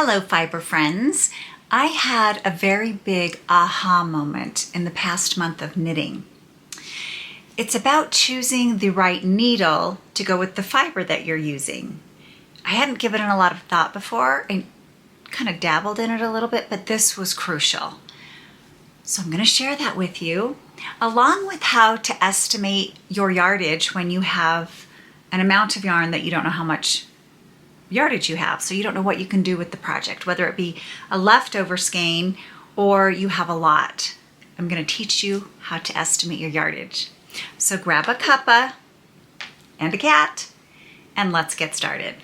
Hello, fiber friends. I had a very big aha moment in the past month of knitting. It's about choosing the right needle to go with the fiber that you're using. I hadn't given it a lot of thought before. I kind of dabbled in it a little bit, but this was crucial. So I'm going to share that with you, along with how to estimate your yardage when you have an amount of yarn that you don't know how much yardage you have. So you don't know what you can do with the project, whether it be a leftover skein or you have a lot. I'm going to teach you how to estimate your yardage. So grab a cuppa and a cat and let's get started.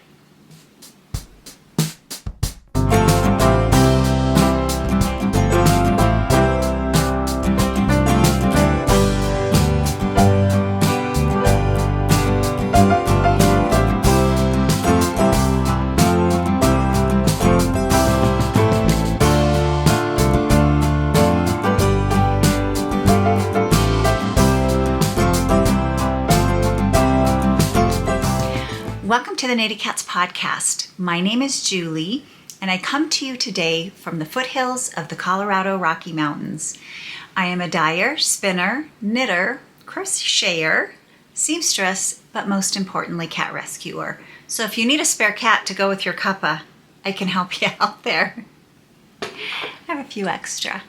Welcome to the Knitty Cats podcast. My name is Julie, and I come to you today from the foothills of the Colorado Rocky Mountains. I am a dyer, spinner, knitter, crocheter, seamstress, but most importantly, cat rescuer. So if you need a spare cat to go with your cuppa, I can help you out there. I have a few extra.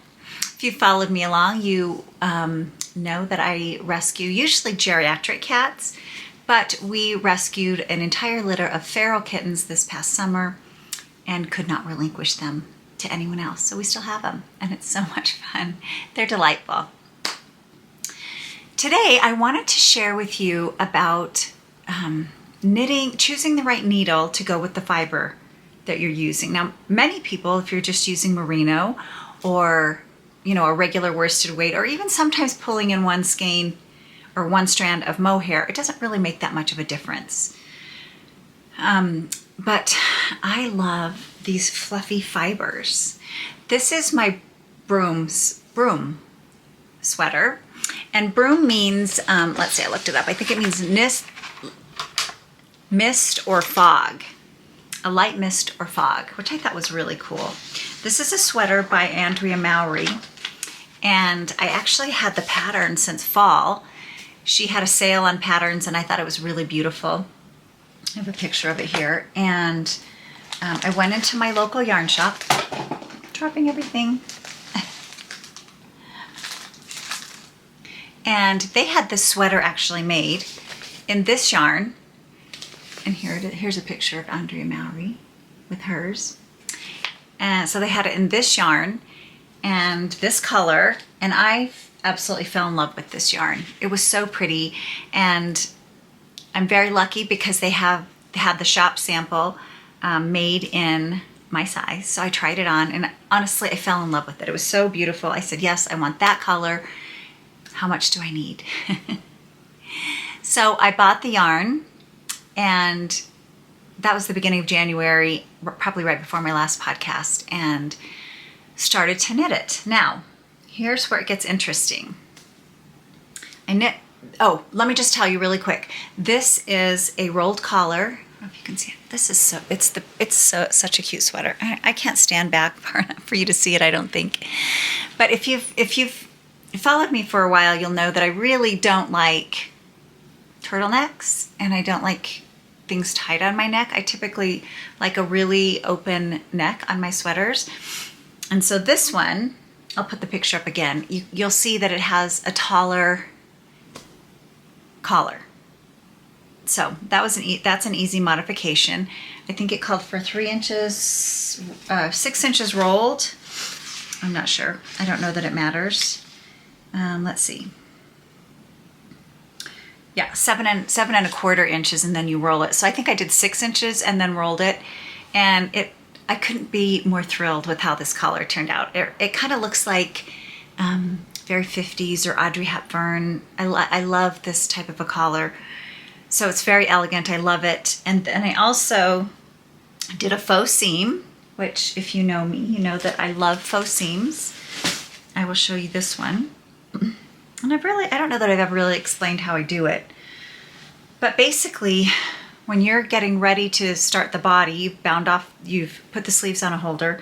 If you've followed me along, you know that I rescue usually geriatric cats, but we rescued an entire litter of feral kittens this past summer and could not relinquish them to anyone else. So we still have them, and it's so much fun. They're delightful. Today, I wanted to share with you about knitting, choosing the right needle to go with the fiber that you're using. Now, many people, if you're just using merino or, a regular worsted weight, or even sometimes pulling in one skein or one strand of mohair, it doesn't really make that much of a difference. But I love these fluffy fibers. This is my broom sweater. And broom means, let's see, I looked it up. I think it means mist or fog. A light mist or fog, which I thought was really cool. This is a sweater by Andrea Mowry. And I actually had the pattern since fall. She had a sale on patterns, and I thought it was really beautiful. I have a picture of it here. And I went into my local yarn shop, dropping everything. And they had this sweater actually made in this yarn. And here's a picture of Andrea Mowry with hers. And so they had it in this yarn and this color, and I absolutely fell in love with this yarn. It was so pretty, and I'm very lucky because they had the shop sample made in my size. So I tried it on, and honestly, I fell in love with it. It was so beautiful. I said, yes, I want that color. How much do I need? So I bought the yarn, and that was the beginning of January, probably right before my last podcast, and started to knit it. Now, here's where it gets interesting. Let me just tell you really quick. This is a rolled collar. I don't know if you can see it. This is such a cute sweater. I can't stand back far enough for you to see it, I don't think. But if you've followed me for a while, you'll know that I really don't like turtlenecks, and I don't like things tight on my neck. I typically like a really open neck on my sweaters. And so this one, I'll put the picture up again. You'll see that it has a taller collar. So that's an easy modification. I think it called for 3 inches, 6 inches rolled. I'm not sure. I don't know that it matters. Let's see. Yeah, 7 1/4 inches, and then you roll it. So I think I did 6 inches and then rolled it, and I couldn't be more thrilled with how this collar turned out. It kind of looks like very 50s or Audrey Hepburn. I love this type of a collar. So it's very elegant. I love it. And then I also did a faux seam, which if you know me, you know that I love faux seams. I will show you this one. And I don't know that I've ever really explained how I do it. But basically, when you're getting ready to start the body, you've put the sleeves on a holder,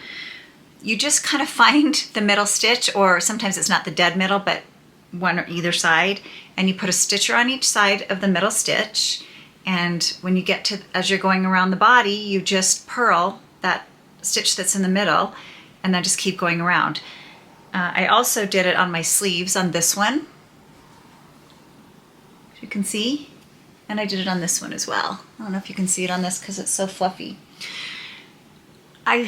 you just kind of find the middle stitch, or sometimes it's not the dead middle, but one or either side, and you put a stitcher on each side of the middle stitch. And when you get to, as you're going around the body, you just purl that stitch that's in the middle, and then just keep going around. I also did it on my sleeves on this one, as you can see, and I did it on this one as well. I don't know if you can see it on this because it's so fluffy. A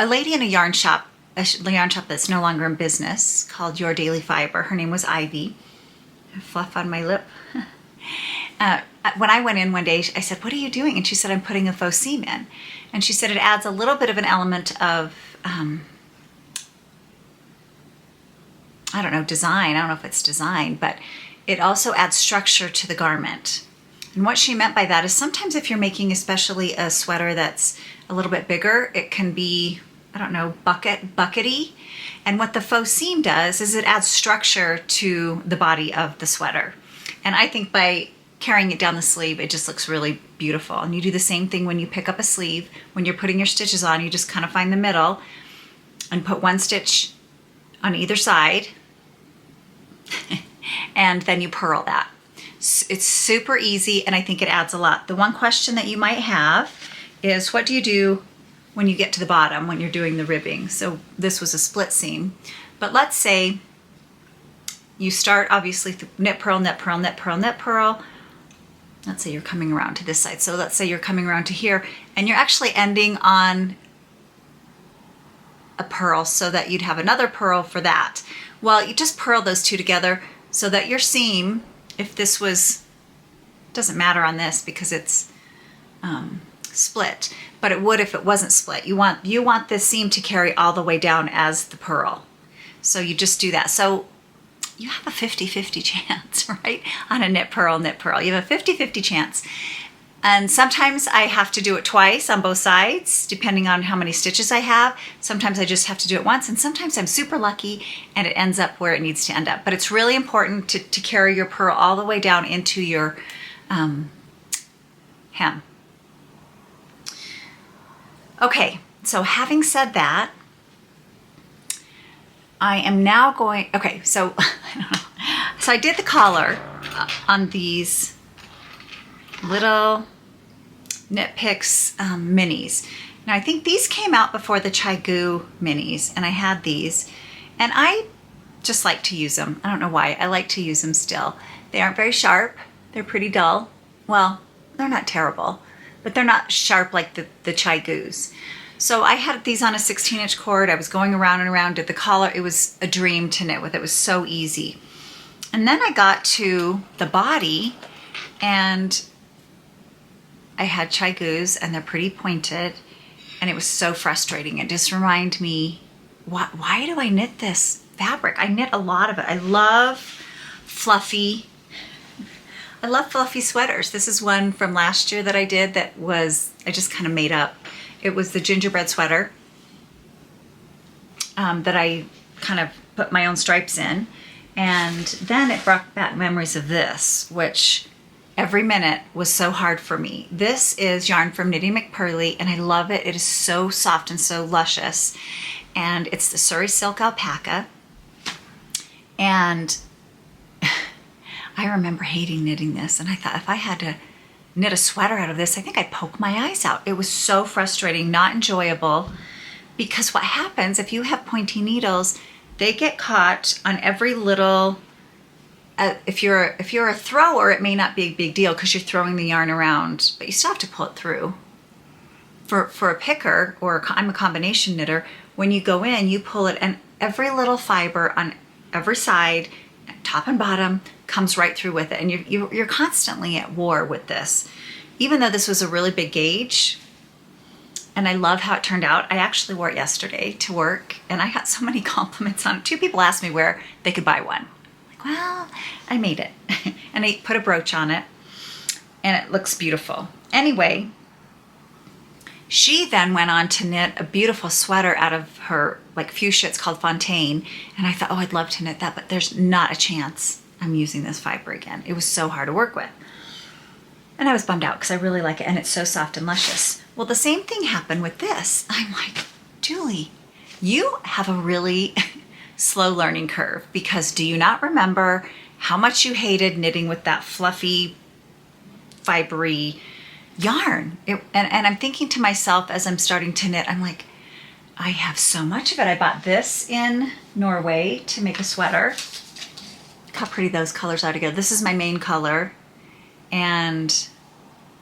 lady in a yarn shop that's no longer in business, called Your Daily Fiber. Her name was Ivy. I have fluff on my lip. When I went in one day, I said, "What are you doing?" And she said, "I'm putting a faux seam in." And she said it adds a little bit of an element of, I don't know, design. I don't know if it's design, but it also adds structure to the garment. And what she meant by that is sometimes if you're making especially a sweater that's a little bit bigger, it can be, I don't know, buckety. And what the faux seam does is it adds structure to the body of the sweater. And I think by carrying it down the sleeve, it just looks really beautiful. And you do the same thing when you pick up a sleeve. When you're putting your stitches on, you just kind of find the middle and put one stitch on either side, and then you purl that. It's super easy, and I think it adds a lot. The one question that you might have is, what do you do when you get to the bottom, when you're doing the ribbing? So this was a split seam, but let's say you start obviously knit, purl, knit, purl, knit, purl, knit, purl. Let's say you're coming around to this side. So let's say you're coming around to here, and you're actually ending on a purl so that you'd have another purl for that. Well, you just purl those two together so that your seam, if this was, doesn't matter on this because it's split, but it would if it wasn't split. You want this seam to carry all the way down as the purl. So you just do that. So you have a 50-50 chance, right? On a knit, purl, knit, purl. You have a 50-50 chance. And sometimes I have to do it twice on both sides, depending on how many stitches I have. Sometimes I just have to do it once, and sometimes I'm super lucky and it ends up where it needs to end up. But it's really important to carry your purl all the way down into your hem. Okay, so having said that, I am now going, okay, so I don't know. So I did the collar on these little Kntipicks minis. Now I think these came out before the Chai-Goo minis, and I had these, and I just like to use them. I don't know why, I like to use them still. They aren't very sharp, they're pretty dull. Well, they're not terrible, but they're not sharp like the Chai-Goos. So I had these on a 16-inch cord. I was going around and around, did the collar. It was a dream to knit with. It was so easy. And then I got to the body, and I had Chai-Goos, and they're pretty pointed, and it was so frustrating. It just reminded me, why do I knit this fabric? I knit a lot of it. I love fluffy sweaters. This is one from last year that I did that was, I just kind of made up. It was the gingerbread sweater that I kind of put my own stripes in. And then it brought back memories of this, which every minute was so hard for me. This is yarn from Knitty McPurley, and I love it. It is so soft and so luscious. And it's the Surrey Silk Alpaca. And I remember hating knitting this, and I thought if I had to knit a sweater out of this, I think I'd poke my eyes out. It was so frustrating, not enjoyable, because what happens if you have pointy needles, they get caught on every little, if you're a thrower, it may not be a big deal because you're throwing the yarn around, but you still have to pull it through. For a picker, or I'm a combination knitter, when you go in, you pull it, and every little fiber on every side, top and bottom, comes right through with it, and you're constantly at war with this. Even though this was a really big gauge, and I love how it turned out. I actually wore it yesterday to work, and I got so many compliments on it. 2 people asked me where they could buy one. I'm like, well, I made it, and I put a brooch on it, and it looks beautiful. Anyway, she then went on to knit a beautiful sweater out of her like fuchsia. It's called Fontaine, and I thought, oh, I'd love to knit that, but there's not a chance I'm using this fiber again. It was so hard to work with. And I was bummed out because I really like it and it's so soft and luscious. Well, the same thing happened with this. I'm like, Julie, you have a really slow learning curve, because do you not remember how much you hated knitting with that fluffy, fibery yarn? And I'm thinking to myself as I'm starting to knit, I'm like, I have so much of it. I bought this in Norway to make a sweater. Look how pretty those colors are together. This is my main color. And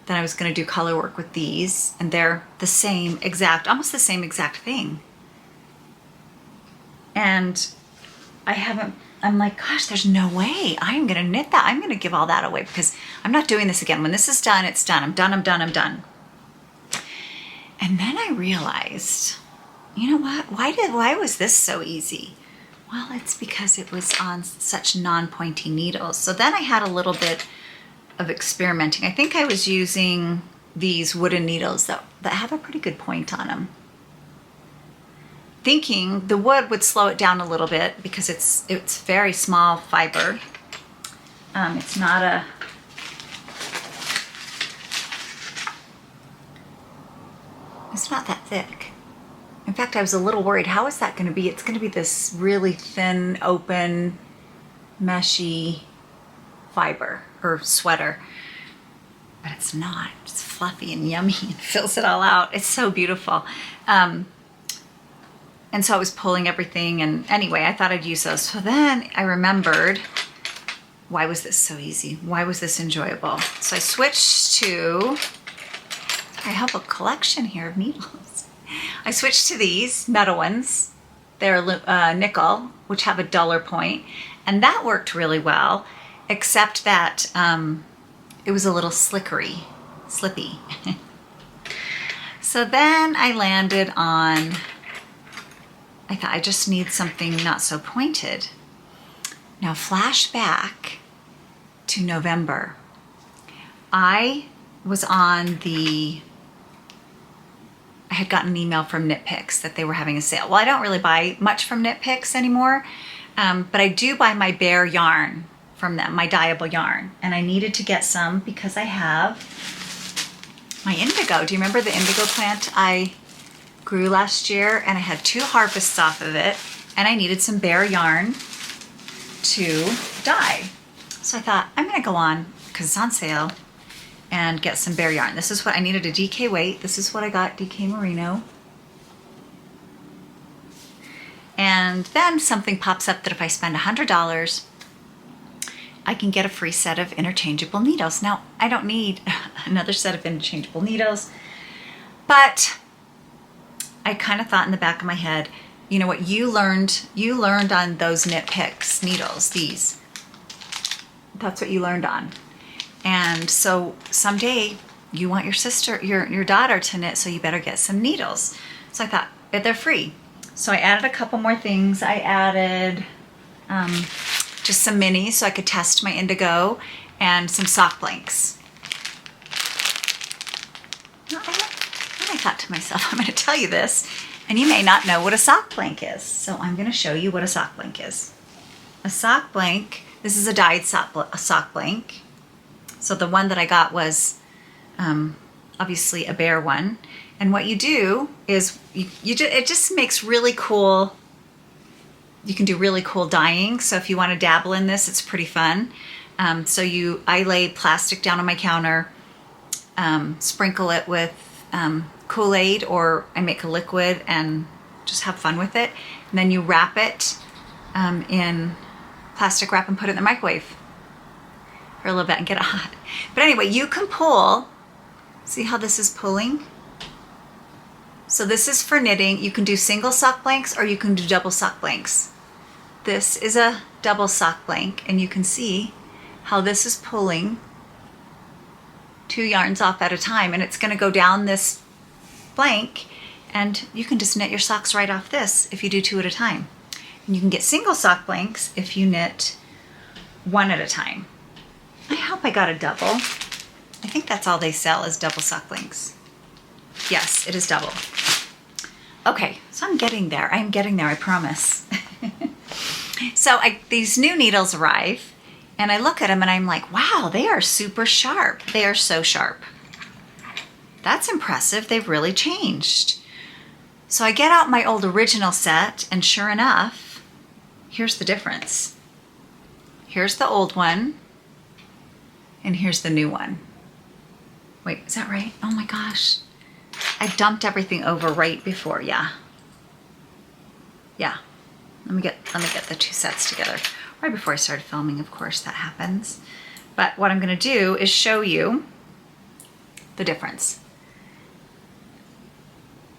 then I was going to do color work with these, and they're the same exact, almost the same exact thing. And I'm like, gosh, there's no way I'm going to knit that. I'm going to give all that away because I'm not doing this again. When this is done, it's done. I'm done, I'm done, I'm done. And then I realized, you know what? Why was this so easy? Well, it's because it was on such non-pointy needles. So then I had a little bit of experimenting. I think I was using these wooden needles that have a pretty good point on them, thinking the wood would slow it down a little bit because it's very small fiber. It's not that thick. In fact, I was a little worried, how is that going to be? It's going to be this really thin, open, meshy fiber or sweater, but it's not. It's fluffy and yummy and fills it all out. It's so beautiful. And so I was pulling everything, and anyway, I thought I'd use those. So then I remembered, why was this so easy? Why was this enjoyable? So I switched to, I have a collection here of needles. I switched to these metal ones. They're nickel, which have a duller point, and that worked really well, except that it was a little slippy. So then I landed on, I thought I just need something not so pointed. Now flash back to November. I was on I had gotten an email from Kntipicks that they were having a sale. Well, I don't really buy much from Kntipicks anymore, but I do buy my bare yarn from them, my dyeable yarn. And I needed to get some because I have my indigo. Do you remember the indigo plant I grew last year? And I had 2 harvests off of it, and I needed some bare yarn to dye. So I thought, I'm gonna go on, because it's on sale, and get some bare yarn. This is what I needed, a DK weight. This is what I got, DK Merino. And then something pops up that if I spend $100, I can get a free set of interchangeable needles. Now, I don't need another set of interchangeable needles, but I kind of thought in the back of my head, you know what, you learned on those Kntipicks needles, these. That's what you learned on. And so someday you want your sister, your daughter to knit, so you better get some needles. So I thought, they're free. So I added a couple more things. I added just some minis so I could test my indigo, and some sock blanks. And I thought to myself, I'm going to tell you this, and you may not know what a sock blank is. So I'm going to show you what a sock blank is. A sock blank, this is a dyed sock blank. So the one that I got was obviously a bare one. And what you do is it just makes really cool, you can do really cool dyeing. So if you want to dabble in this, it's pretty fun. I lay plastic down on my counter, sprinkle it with Kool-Aid, or I make a liquid and just have fun with it. And then you wrap it in plastic wrap and put it in the microwave for a little bit and get it hot. But anyway, you can pull, see how this is pulling? So this is for knitting. You can do single sock blanks or you can do double sock blanks. This is a double sock blank, and you can see how this is pulling 2 yarns off at a time, and it's going to go down this blank, and you can just knit your socks right off this if you do 2 at a time. And you can get single sock blanks if you knit 1 at a time. I hope I got a double. I think that's all they sell is double sock blanks. Yes, it is double. Okay, so I'm getting there. I'm getting there, I promise. So these new needles arrive, And I look at them and I'm like, wow, they are super sharp. They are so sharp. That's impressive. They've really changed. So I get out my old original set, and sure enough, here's the difference. Here's the old one, and here's the new one. Wait, is that right? Oh my gosh. I dumped everything over right before, yeah. Yeah. Let me get the two sets together. Right before I started filming, of course, that happens. But what I'm gonna do is show you the difference.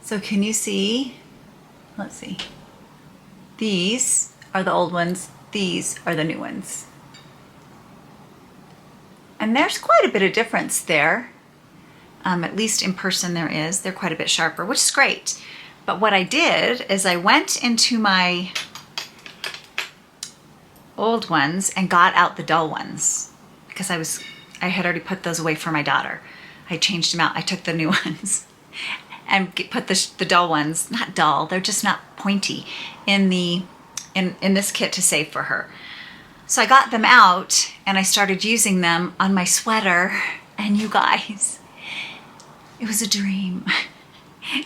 So can you see? Let's see. These are the old ones. These are the new ones. And there's quite a bit of difference there. At least in person there is. They're quite a bit sharper, which is great. But what I did is I went into my old ones and got out the dull ones because I had already put those away for my daughter. I changed them out. I took the new ones and put the dull ones, not dull, they're just not pointy, in this kit to save for her. So I got them out and I started using them on my sweater, and you guys, it was a dream.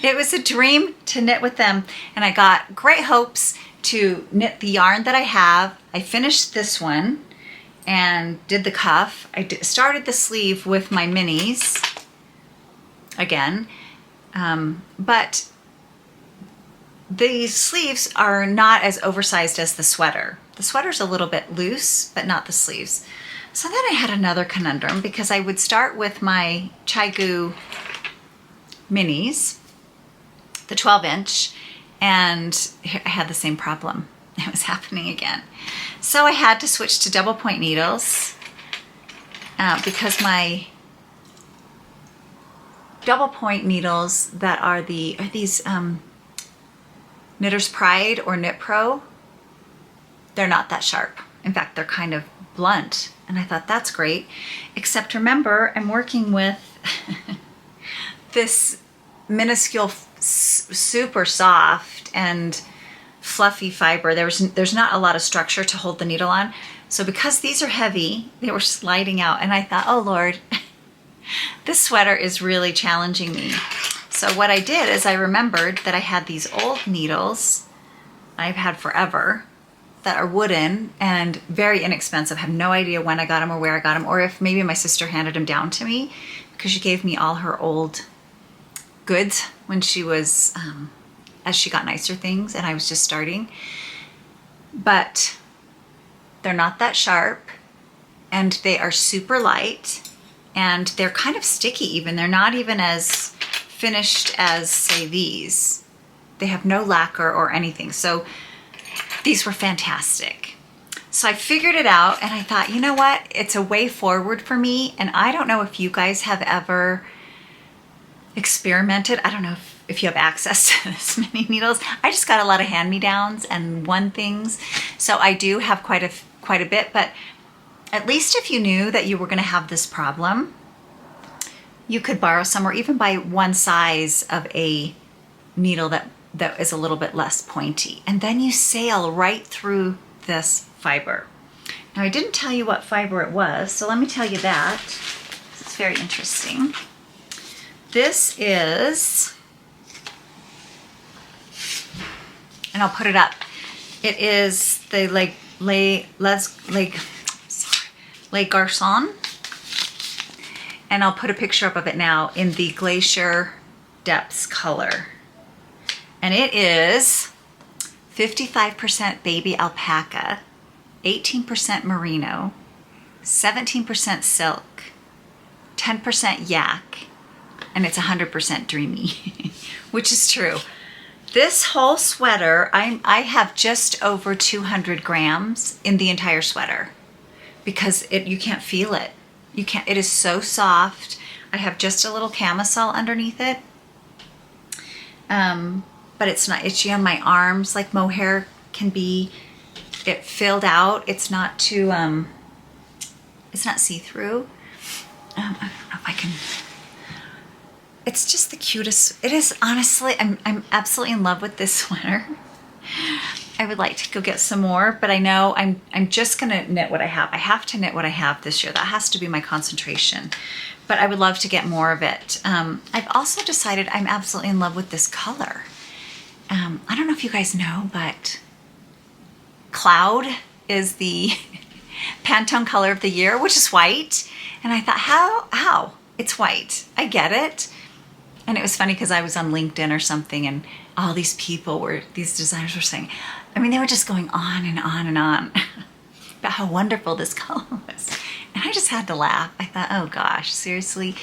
It was a dream to knit with them, and I got great hopes to knit the yarn that I have. I finished this one and did the cuff. I started the sleeve with my minis again, but these sleeves are not as oversized as the sweater. The sweater's a little bit loose, but not the sleeves. So then I had another conundrum because I would start with my Chaigu minis, the 12-inch, and I had the same problem. It was happening again. So I had to switch to double point needles because my double point needles that are these Knitter's Pride or Knit Pro, they're not that sharp. In fact, they're kind of blunt. And I thought, that's great. Except remember, I'm working with this minuscule, super soft and fluffy fiber. There's not a lot of structure to hold the needle on. So because these are heavy, they were sliding out. And I thought, oh Lord, this sweater is really challenging me. So what I did is I remembered that I had these old needles I've had forever that are wooden and very inexpensive. I have no idea when I got them or where I got them, or if maybe my sister handed them down to me because she gave me all her old goods when she was, as she got nicer things and I was just starting. But they're not that sharp and they are super light and they're kind of sticky even. They're not even as finished as, say, these. They have no lacquer or anything. So these were fantastic. So I figured it out and I thought, you know what? It's a way forward for me. And I don't know if you guys have ever experimented. I don't know if you have access to this many needles. I just got a lot of hand-me-downs and one things. So I do have quite a bit, but at least if you knew that you were going to have this problem, you could borrow some or even buy one size of a needle that is a little bit less pointy. And then you sail right through this fiber. Now I didn't tell you what fiber it was, so let me tell you that. It's very interesting. This is, and I'll put it up. It is the Le Garçon. And I'll put a picture up of it now in the Glacier Depths color. And it is 55% baby alpaca, 18% merino, 17% silk, 10% yak, and it's 100% dreamy, which is true. This whole sweater, I have just over 200 grams in the entire sweater because you can't feel it. You can't, it is so soft. I have just a little camisole underneath it. But it's not itchy on my arms like mohair can be. It filled out. It's not too, it's not see-through. I don't know if I can, it's just the cutest. It is, honestly, I'm absolutely in love with this sweater. I would like to go get some more, but I know I'm just gonna knit what I have. I have to knit what I have this year. That has to be my concentration, but I would love to get more of it. I've also decided I'm absolutely in love with this color. I don't know if you guys know, but Cloud is the Pantone color of the year, which is white. And I thought, how? It's white. I get it. And it was funny because I was on LinkedIn or something, and all these these designers were saying, I mean, they were just going on and on and on about how wonderful this color was. And I just had to laugh. I thought, oh gosh, seriously,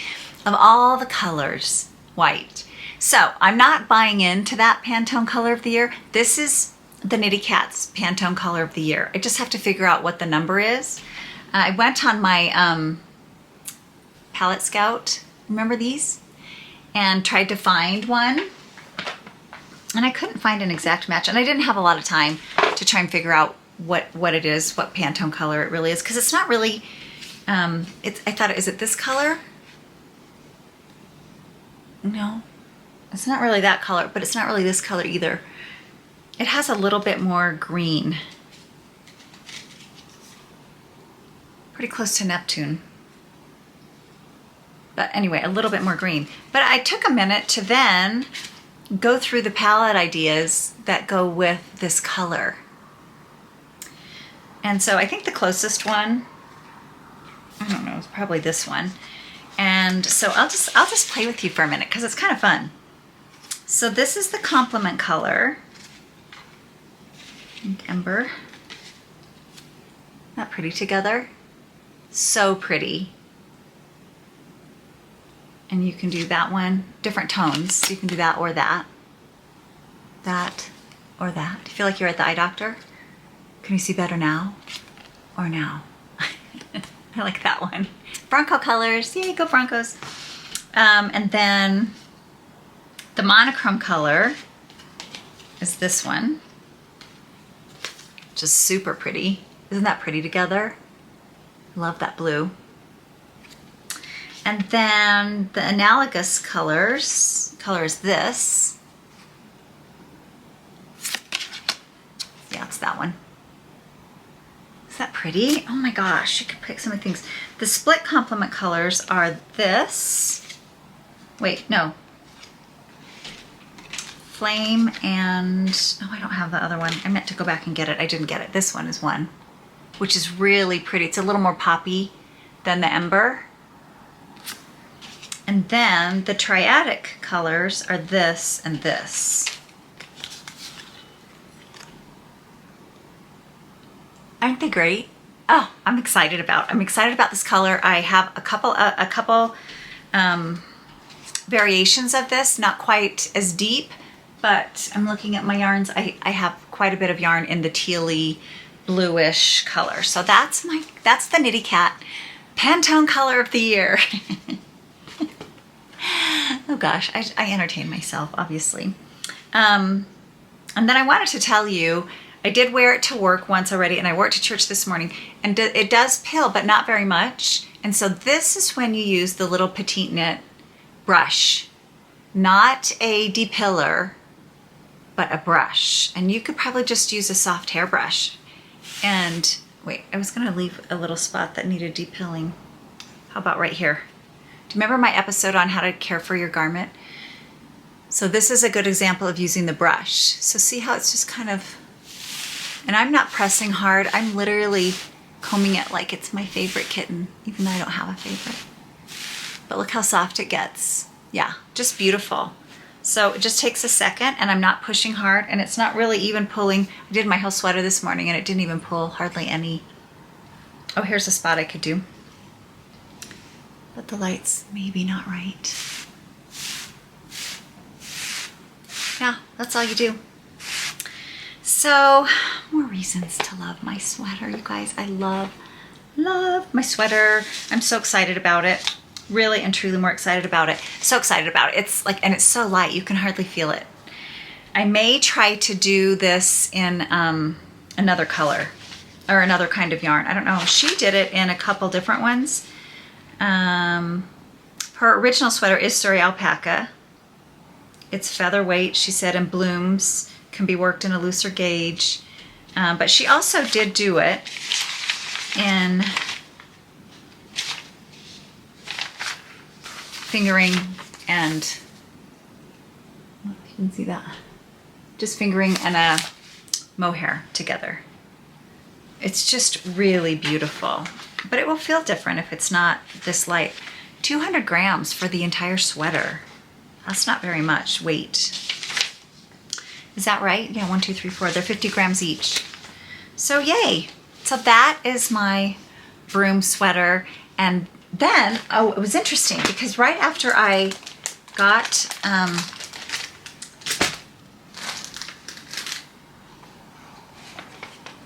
of all the colors, white. So I'm not buying into that Pantone color of the year. This is the KnittyKats Pantone color of the year. I just have to figure out what the number is. I went on my Palette Scout, remember these? And tried to find one. And I couldn't find an exact match. And I didn't have a lot of time to try and figure out what it is, what Pantone color it really is. Because it's not really, I thought, is it this color? No. It's not really that color, but it's not really this color either. It has a little bit more green. Pretty close to Neptune. But anyway, a little bit more green. But I took a minute to then go through the palette ideas that go with this color. And so I think the closest one, I don't know, it's probably this one. And so I'll just play with you for a minute because it's kind of fun. So this is the complement color. And Ember. Isn't that pretty together? So pretty. And you can do that one, different tones. You can do that or that. That or that. Do you feel like you're at the eye doctor? Can you see better now or now? I like that one. Bronco colors, yay, go Broncos. And then the monochrome color is this one, which is super pretty. Isn't that pretty together? Love that blue. And then the analogous color is this. Yeah, it's that one. Is that pretty? Oh my gosh, you could pick so many things. The split complement colors are this. Wait, no. Flame and, oh, I don't have the other one. I meant to go back and get it. I didn't get it. This one is one, which is really pretty. It's a little more poppy than the Ember. And then the triadic colors are this and this. Aren't they great? Oh, I'm excited about this color. I have a couple variations of this, not quite as deep, but I'm looking at my yarns. I have quite a bit of yarn in the tealy bluish color. So that's the KnittyKat Pantone color of the year. Oh gosh, I entertain myself, obviously. And then I wanted to tell you, I did wear it to work once already, and I wore it to church this morning, and it does pill, but not very much. And so this is when you use the little petite knit brush, not a depiller, but a brush. And you could probably just use a soft hairbrush. And wait, I was gonna leave a little spot that needed depilling. How about right here? Do you remember my episode on how to care for your garment? So this is a good example of using the brush. So see how it's just kind of, and I'm not pressing hard. I'm literally combing it like it's my favorite kitten, even though I don't have a favorite. But look how soft it gets. Yeah, just beautiful. So it just takes a second, and I'm not pushing hard, and it's not really even pulling. I did my whole sweater this morning, and it didn't even pull hardly any. Oh, here's a spot I could do. But the light's maybe not right. Yeah, that's all you do. So, more reasons to love my sweater, you guys. I love my sweater. I'm so excited about it. Really and truly more excited about it. So excited about it. It's like, and it's so light, you can hardly feel it. I may try to do this in another color or another kind of yarn. I don't know. She did it in a couple different ones. Her original sweater is Surrey alpaca. It's featherweight, she said, and blooms, can be worked in a looser gauge. But she also did do it in fingering and, you can see that, just fingering and a mohair together. It's just really beautiful, but it will feel different if it's not this light. 200 grams for the entire sweater. That's not very much weight. Is that right? Yeah, 1, 2, 3, 4. They're 50 grams each. So yay. So that is my broom sweater. And then, oh, it was interesting because right after I got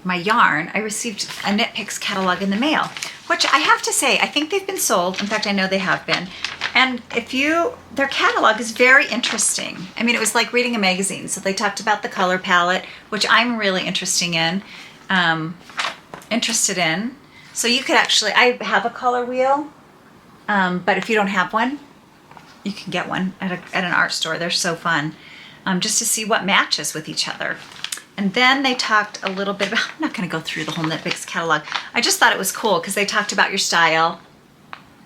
my yarn, I received a Kntipicks catalog in the mail, which I have to say, I think they've been sold. In fact, I know they have been. And their catalog is very interesting. I mean, it was like reading a magazine. So they talked about the color palette, which I'm really interested in. So you could actually, I have a color wheel, but if you don't have one, you can get one at an art store. They're so fun, just to see what matches with each other. And then they talked a little bit about, I'm not going to go through the whole Kntipicks catalog. I just thought it was cool because they talked about your style,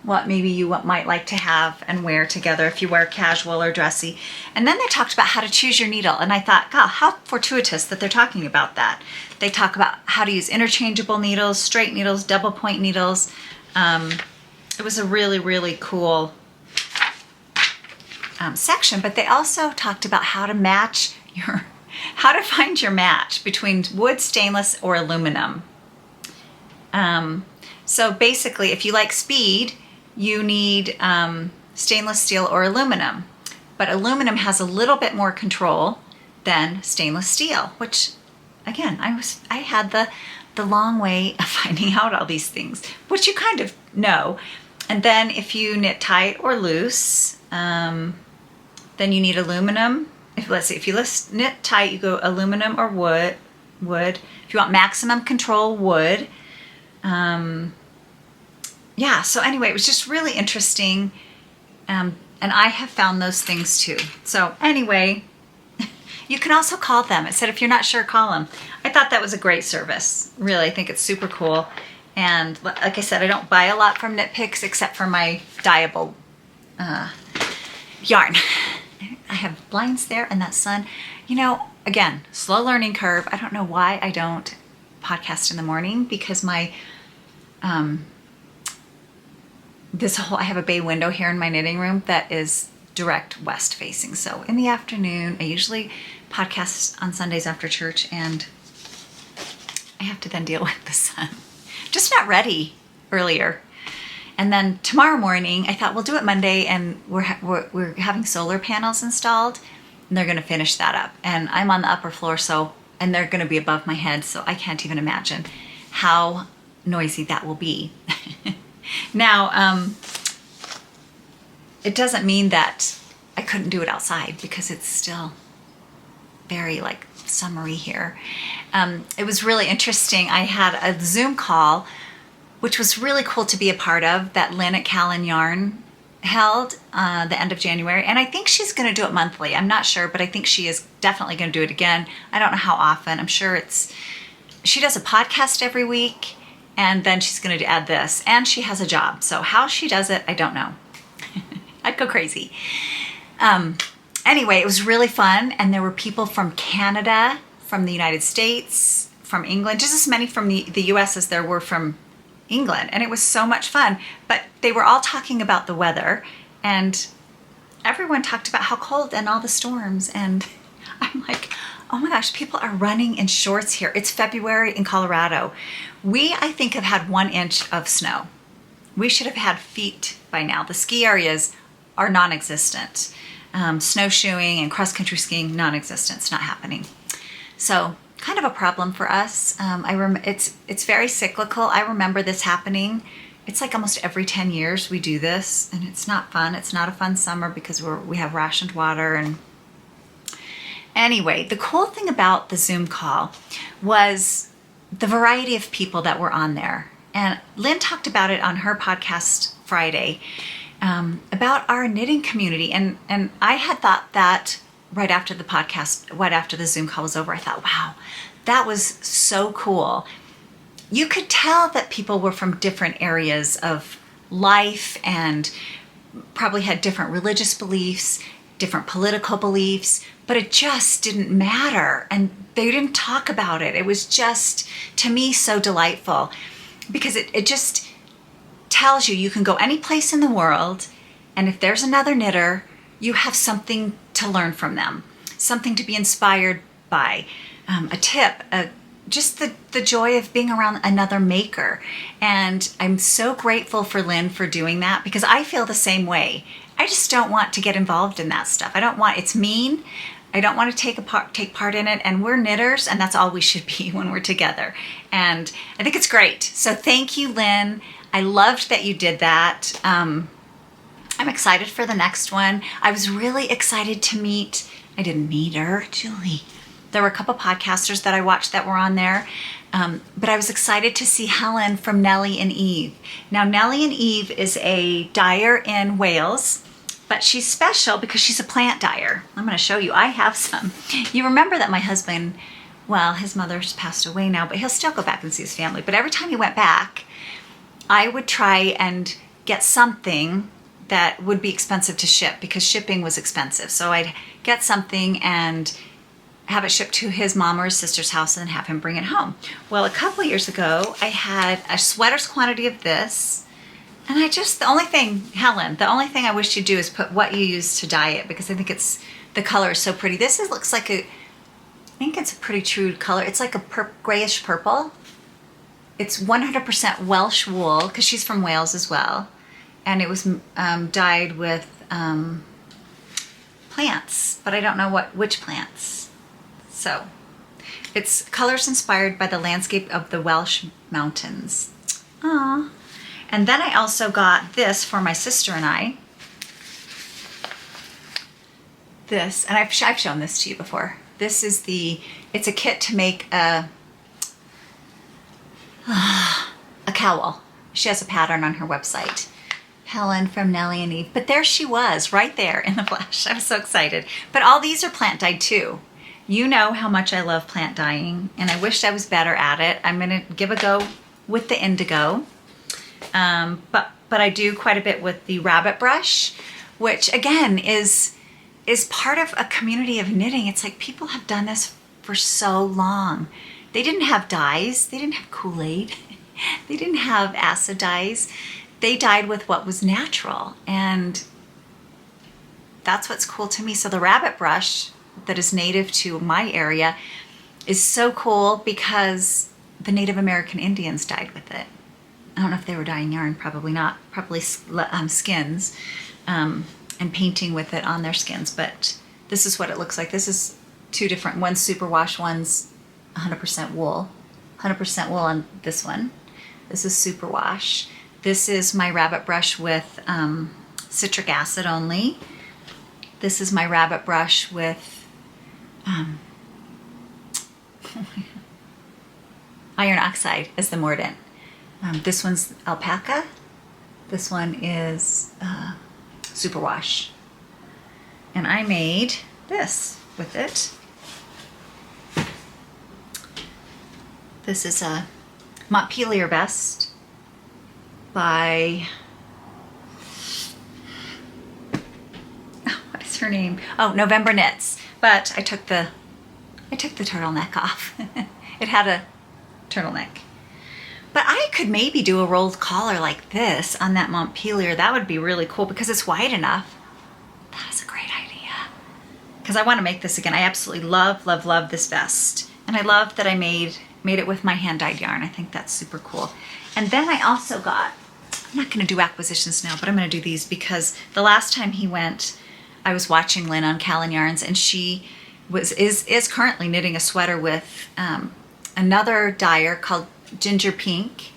what maybe you might like to have and wear together if you wear casual or dressy. And then they talked about how to choose your needle. And I thought, God, how fortuitous that they're talking about that. They talk about how to use interchangeable needles, straight needles, double point needles. It was a really, really cool section. But they also talked about how to find your match between wood, stainless, or aluminum. So basically, if you like speed, you need stainless steel or aluminum. But aluminum has a little bit more control than stainless steel, which, again, I had the long way of finding out all these things, which you kind of know. And then if you knit tight or loose, then you need aluminum. If you knit tight, you go aluminum or wood. If you want maximum control, wood. Yeah, so anyway, it was just really interesting. And I have found those things too. So anyway, you can also call them. It said if you're not sure, call them. I thought that was a great service. Really, I think it's super cool. And like I said, I don't buy a lot from Kntipicks except for my dyeable yarn. I have blinds there and that sun. You know, again, slow learning curve. I don't know why I don't podcast in the morning because my I have a bay window here in my knitting room that is direct west facing. So in the afternoon, I usually podcast on Sundays after church, and I have to then deal with the sun. Just not ready earlier. And then tomorrow morning, I thought we'll do it Monday, and we're having solar panels installed, and they're going to finish that up. And I'm on the upper floor, and they're going to be above my head, so I can't even imagine how noisy that will be. Now, it doesn't mean that I couldn't do it outside because it's still very summery here. It was really interesting. I had a Zoom call, which was really cool to be a part of, that Lynn at Calon Yarns held the end of January. And I think she's going to do it monthly. I'm not sure, but I think she is definitely going to do it again. I don't know how often. I'm sure she does a podcast every week, and then she's going to add this. And she has a job. So how she does it, I don't know. I'd go crazy. Anyway, it was really fun. And there were people from Canada, from the United States, from England, just as many from the US as there were from England. And it was so much fun. But they were all talking about the weather. And everyone talked about how cold and all the storms. And I'm like, oh my gosh, people are running in shorts here. It's February in Colorado. We, I think, have had 1 inch of snow. We should have had feet by now. The ski areas are non-existent. Snowshoeing and cross-country skiing, non-existent. It's not happening. So kind of a problem for us. It's very cyclical. I remember this happening. It's like almost every 10 years we do this, and it's not fun. It's not a fun summer because we have rationed water. And anyway, the cool thing about the Zoom call was the variety of people that were on there. And Lynn talked about it on her podcast Friday, about our knitting community. And I had thought that right after the podcast, right after the Zoom call was over, I thought, wow, that was so cool. You could tell that people were from different areas of life and probably had different religious beliefs, different political beliefs, but it just didn't matter. And they didn't talk about it. It was just, to me, so delightful because it just tells you can go any place in the world, and if there's another knitter, you have something to learn from them, something to be inspired by, a tip, just the joy of being around another maker. And I'm so grateful for Lynn for doing that because I feel the same way. I just don't want to get involved in that stuff. It's mean. I don't want to take part in it, and we're knitters, and that's all we should be when we're together. And I think it's great. So thank you, Lynn. I loved that you did that. I'm excited for the next one. I was really excited to meet, I didn't meet her, Julie. There were a couple podcasters that I watched that were on there, but I was excited to see Helen from Nellie and Eve. Now, Nellie and Eve is a dyer in Wales, but she's special because she's a plant dyer. I'm going to show you. I have some. You remember that my husband, well, his mother's passed away now, but he'll still go back and see his family. But every time he went back, I would try and get something that would be expensive to ship because shipping was expensive. So I'd get something and have it shipped to his mom or his sister's house and then have him bring it home. Well, a couple of years ago, I had a sweater's quantity of this. And the only thing I wish you'd do is put what you use to dye it because I think the color is so pretty. Looks like I think it's a pretty true color. It's like a grayish purple. It's 100% Welsh wool because she's from Wales as well. And it was dyed with plants, but I don't know which plants. So it's colors inspired by the landscape of the Welsh mountains. Aww. And then I also got this for my sister and I. This, and I've shown this to you before. This is it's a kit to make a cowl. She has a pattern on her website. Helen from Nellie and Eve. But there she was, right there in the flesh. I was so excited. But all these are plant dyed too. You know how much I love plant dyeing, and I wish I was better at it. I'm going to give a go with the indigo. But I do quite a bit with the rabbit brush, which again is part of a community of knitting. It's like people have done this for so long. They didn't have dyes. They didn't have Kool-Aid. They didn't have acid dyes. They dyed with what was natural, and that's what's cool to me. So the rabbit brush that is native to my area is so cool because the Native American Indians dyed with it. I don't know if they were dyeing yarn, probably not, probably skins and painting with it on their skins, but this is what it looks like. This is two different, one's superwash, one's 100% wool. 100% wool on this one. This is superwash. This is my rabbit brush with citric acid only. This is my rabbit brush with iron oxide as the mordant. This one's alpaca. This one is superwash. And I made this with it. This is a Montpelier vest by, what is her name? Oh, November Knits. But I took the turtleneck off. It had a turtleneck. But I could maybe do a rolled collar like this on that Montpelier. That would be really cool because it's wide enough. That is a great idea. Because I want to make this again. I absolutely love, love, love this vest. And I love that I made it with my hand-dyed yarn. I think that's super cool. And then I also got, I'm not going to do acquisitions now, but I'm going to do these because the last time he went, I was watching Lynn on Calon Yarns, and she is currently knitting a sweater with another dyer called Ginger Pink.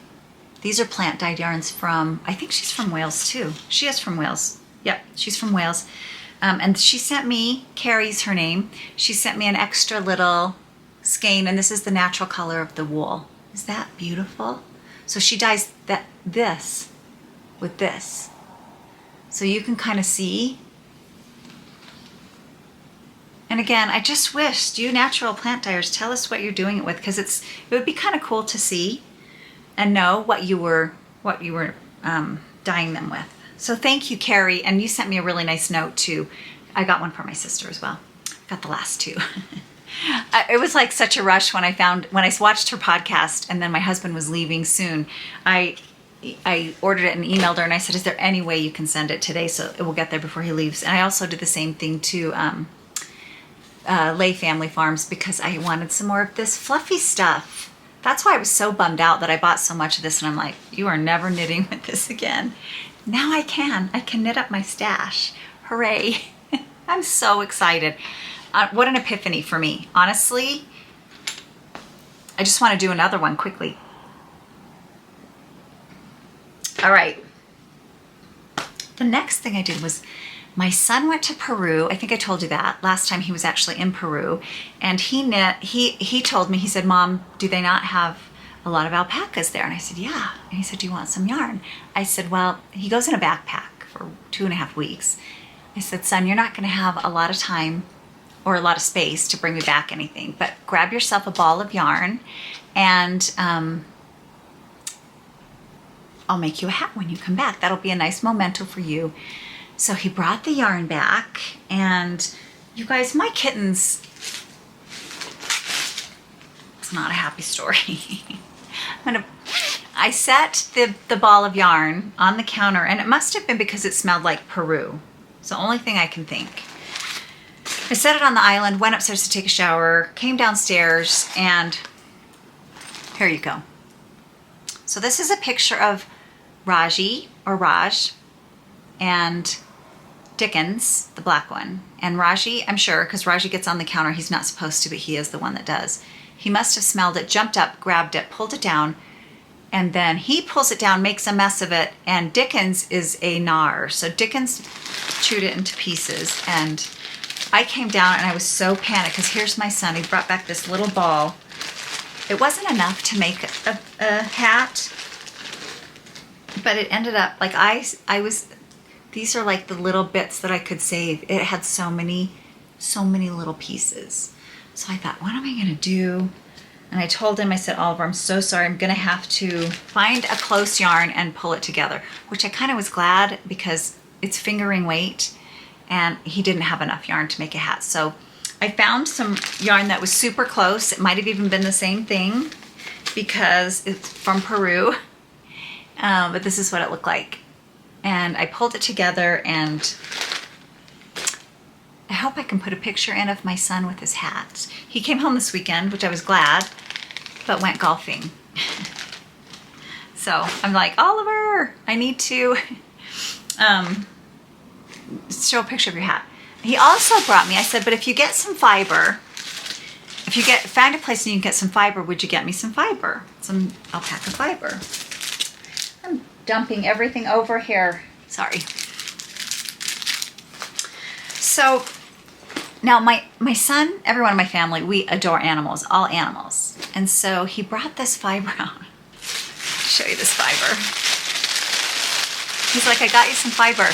These are plant dyed yarns from, I think she's from Wales too. She is from Wales. Yep, she's from Wales. And she sent me, Carrie's her name, she sent me an extra little skein, and this is the natural color of the wool. Is that beautiful? So she dyes this with this. So you can kind of see And again, I just wish, you natural plant dyers, tell us what you're doing it with, because it would be kind of cool to see and know what you were dyeing them with. So thank you, Carrie. And you sent me a really nice note too. I got one for my sister as well. Got the last two. It was like such a rush when I watched her podcast, and then my husband was leaving soon. I ordered it and emailed her, and I said, is there any way you can send it today so it will get there before he leaves? And I also did the same thing to Lay Family Farms, because I wanted some more of this fluffy stuff. That's why I was so bummed out that I bought so much of this, and I'm like, you are never knitting with this again. Now I can knit up my stash. Hooray. I'm so excited. What an epiphany for me. Honestly, I just want to do another one quickly. All right. The next thing I did was, my son went to Peru. I think I told you that last time he was actually in Peru, and he told me, he said, Mom, do they not have a lot of alpacas there? And I said, yeah. And he said, do you want some yarn? I said, well, he goes in a backpack for 2.5 weeks. I said, son, you're not going to have a lot of time or a lot of space to bring me back anything, but grab yourself a ball of yarn, and I'll make you a hat when you come back. That'll be a nice memento for you. So he brought the yarn back, and you guys, my kittens, it's not a happy story. I set the ball of yarn on the counter, and it must have been because it smelled like Peru. It's the only thing I can think. I set it on the island, went upstairs to take a shower, came downstairs, and here you go. So this is a picture of Raji, or Raj, and Dickens, the black one. And Raji, I'm sure, because Raji gets on the counter, he's not supposed to, but he is the one that does. He must have smelled it, jumped up, grabbed it, pulled it down, and then he pulls it down, makes a mess of it, and Dickens is a gnar. So Dickens chewed it into pieces, and I came down and I was so panicked, because here's my son. He brought back this little ball. It wasn't enough to make a hat, but it ended up, like these are like the little bits that I could save. It had so many little pieces. So I thought, what am I gonna do? And I told him, I said, Oliver, I'm so sorry. I'm gonna have to find a close yarn and pull it together, which I kind of was glad, because it's fingering weight, and he didn't have enough yarn to make a hat. So I found some yarn that was super close. It might have even been the same thing, because it's from Peru, but this is what it looked like. And I pulled it together, and I hope I can put a picture in of my son with his hat. He came home this weekend, which I was glad, but went golfing. So I'm like, Oliver, I need to show a picture of your hat. He also brought me, I said, but if you get some fiber, if you find a place and you can get some fiber, would you get me some fiber? Some alpaca fiber. I'm dumping everything over here. Sorry. So now my son, everyone in my family, we adore animals, all animals. And so he brought this fiber out. I'll show you this fiber. He's like, I got you some fiber.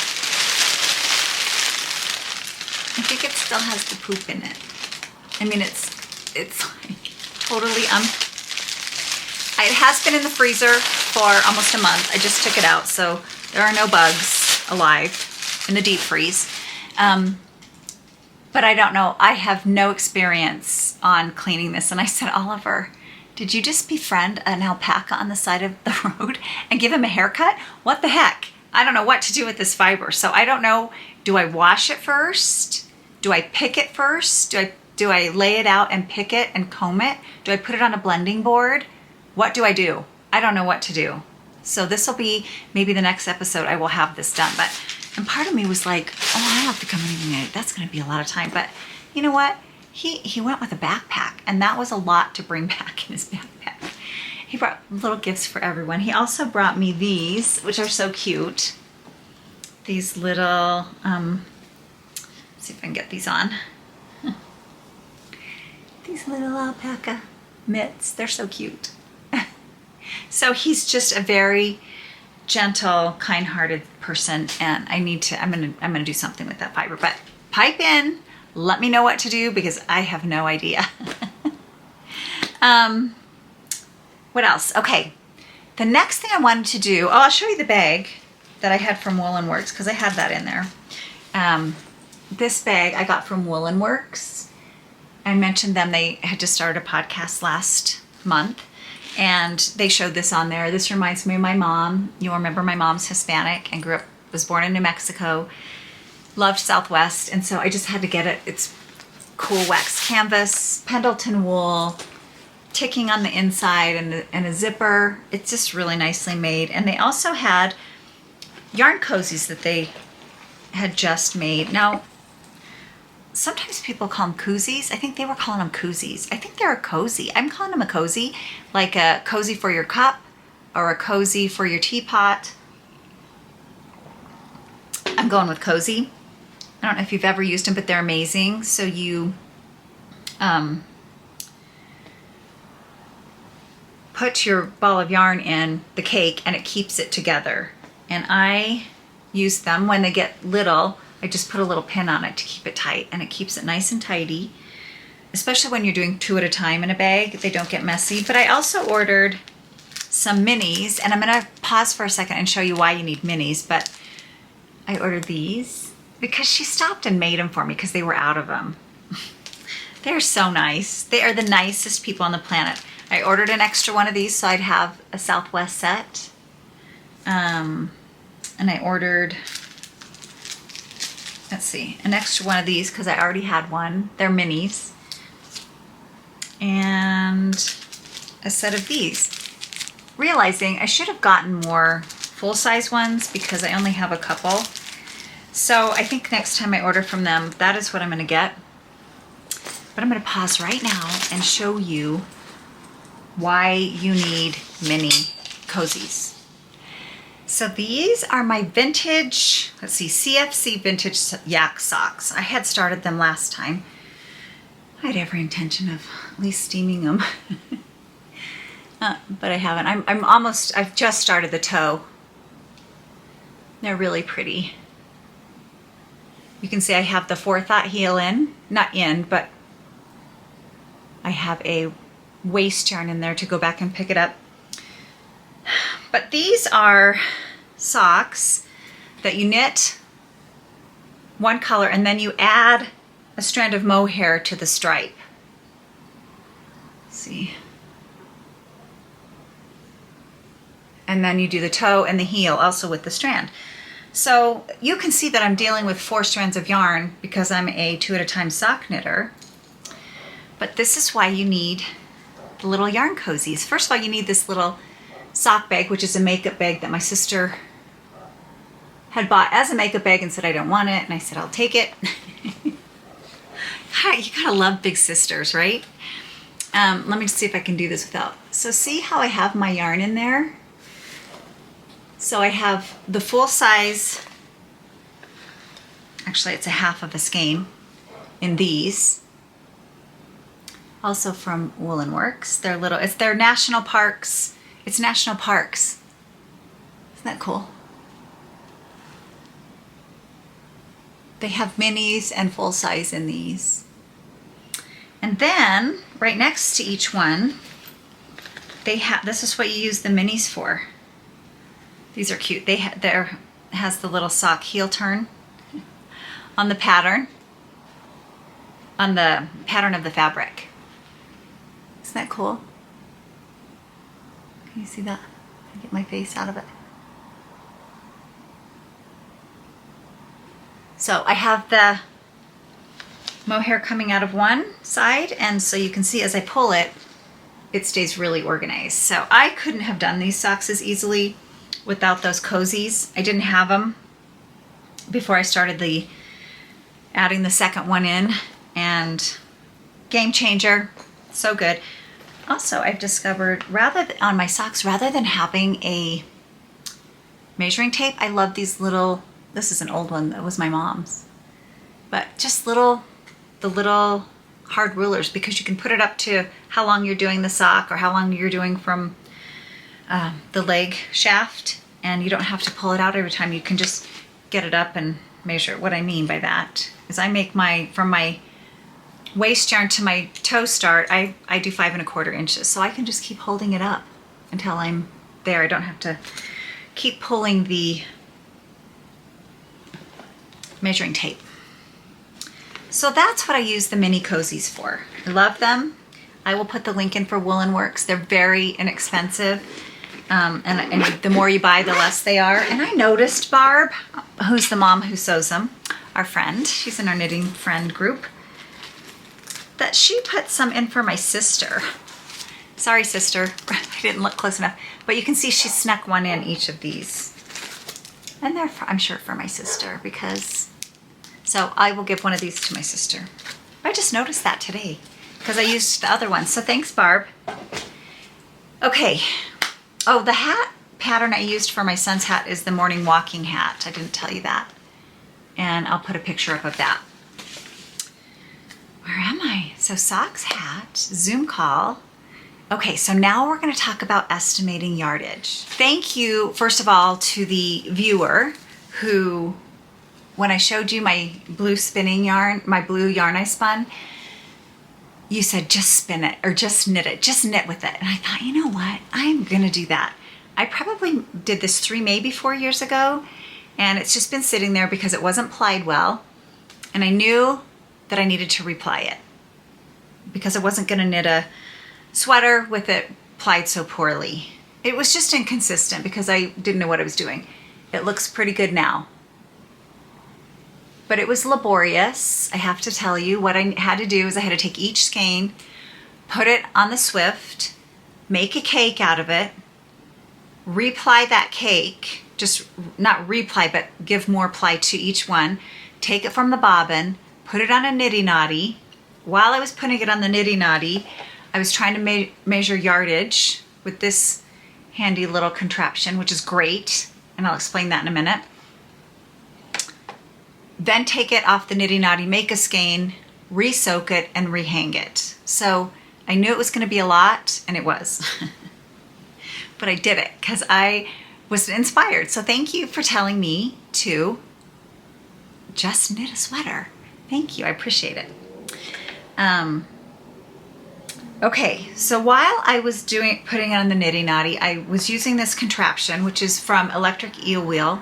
I think it still has the poop in it. I mean, it's like totally, it has been in the freezer for almost a month. I just took it out, so there are no bugs alive in the deep freeze. But I don't know, I have no experience on cleaning this. And I said, Oliver, did you just befriend an alpaca on the side of the road and give him a haircut? What the heck? I don't know what to do with this fiber. So I don't know, do I wash it first? Do I pick it first? Do I lay it out and pick it and comb it? Do I put it on a blending board? What do I do? I don't know what to do. So this will be maybe the next episode I will have this done. And part of me was like, oh, I have to come in and knit. That's going to be a lot of time. But you know what? He went with a backpack, and that was a lot to bring back in his backpack. He brought little gifts for everyone. He also brought me these, which are so cute. These little, let's see if I can get these on. These little alpaca mitts, they're so cute. So he's just a very gentle, kind-hearted person, and I'm gonna do something with that fiber. But pipe in, let me know what to do because I have no idea. What else? Okay, the next thing I wanted to do, I'll show you the bag that I had from Woolenworks because I had that in there. This bag I got from Woolenworks. I mentioned them. They had just started a podcast last month and they showed this on there. This reminds me of my mom. You'll remember my mom's Hispanic and was born in New Mexico, loved Southwest, and so I just had to get it. It's cool wax canvas, Pendleton wool, ticking on the inside and a zipper. It's just really nicely made. And they also had yarn cozies that they had just made. Now, sometimes people call them koozies. I think they were calling them koozies. I think they're a cozy. I'm calling them a cozy, like a cozy for your cup or a cozy for your teapot. I'm going with cozy. I don't know if you've ever used them, but they're amazing. So you put your ball of yarn in the cake and it keeps it together. And I use them when they get little. I just put a little pin on it to keep it tight and it keeps it nice and tidy, especially when you're doing 2 at a time in a bag. They don't get messy. But I also ordered some minis, and I'm going to pause for a second and show you why you need minis. But I ordered these because she stopped and made them for me because they were out of them. They're so nice. They are the nicest people on the planet. I ordered an extra one of these so I'd have a Southwest set. And I ordered, let's see, an extra one of these because I already had one. They're minis. And a set of these. Realizing I should have gotten more full-size ones because I only have a couple. So I think next time I order from them, that is what I'm going to get. But I'm going to pause right now and show you why you need mini cozies. So these are my vintage, let's see, CFC vintage yak socks. I had started them last time. I had every intention of at least steaming them. But I haven't. I've just started the toe. They're really pretty. You can see I have the forethought heel in, not in, but I have a waist yarn in there to go back and pick it up. But these are socks that you knit one color and then you add a strand of mohair to the stripe. Let's see. And then you do the toe and the heel also with the strand. So you can see that I'm dealing with 4 strands of yarn because I'm a 2 at a time sock knitter. But this is why you need the little yarn cozies. First of all, you need this little sock bag, which is a makeup bag that my sister had bought as a makeup bag and said I don't want it, and I said I'll take it. You gotta love big sisters, right? Let me just see if I can do this without. So see how I have my yarn in there? So I have the full size, actually it's a half of a skein in these. Also from Woolenworks. They're little, it's their national parks. It's national parks. Isn't that cool? They have minis and full size in these. And then right next to each one, they have, this is what you use the minis for. These are cute. There has the little sock heel turn on the pattern, of the fabric. Isn't that cool? Can you see that? I get my face out of it. So I have the mohair coming out of one side, and so you can see as I pull it, it stays really organized. So I couldn't have done these socks as easily without those cozies. I didn't have them before I started adding the second one in, and game changer, so good. Also, I've discovered on my socks, rather than having a measuring tape, I love these little, this is an old one that was my mom's, but just the little hard rulers, because you can put it up to how long you're doing the sock or how long you're doing from the leg shaft, and you don't have to pull it out every time. You can just get it up and measure. What I mean by that is I make from my waist yarn to my toe start, I do 5 1/4 inches. So I can just keep holding it up until I'm there. I don't have to keep pulling the measuring tape. So that's what I use the mini cozies for. I love them. I will put the link in for Woolenworks. They're very inexpensive. And the more you buy, the less they are. And I noticed Barb, who's the mom who sews them, our friend, she's in our knitting friend group, that she put some in for my sister. Sorry, sister, I didn't look close enough. But you can see she snuck one in each of these. And they're, I'm sure, for my sister because, so I will give one of these to my sister. I just noticed that today because I used the other one. So thanks, Barb. Okay. Oh, the hat pattern I used for my son's hat is the morning walking hat. I didn't tell you that. And I'll put a picture up of that. Where am I? So socks, hat, Zoom call. Okay, so now we're going to talk about estimating yardage. Thank you, first of all, to the viewer who, when I showed you my blue spinning yarn, my blue yarn I spun, you said just spin it or just knit it, just knit with it. And I thought, you know what? I'm going to do that. I probably did this 3, maybe 4 years ago, and it's just been sitting there because it wasn't plied well. And I knew that I needed to reply it because I wasn't going to knit a sweater with it plied so poorly. It was just inconsistent because I didn't know what I was doing. It looks pretty good now. But it was laborious, I have to tell you. What I had to do is I had to take each skein, put it on the Swift, make a cake out of it, reply that cake, just not reply, but give more ply to each one, take it from the bobbin, put it on a Knitty Knotty. While I was putting it on the Knitty Knotty, I was trying to measure yardage with this handy little contraption, which is great, and I'll explain that in a minute. Then take it off the Knitty Knotty, make a skein, re-soak it, and rehang it. So I knew it was going to be a lot, and it was. But I did it because I was inspired. So thank you for telling me to just knit a sweater. Thank you, I appreciate it. Okay, so while I was putting it on the Knitty Knotty, I was using this contraption, which is from Electric Eel Wheel,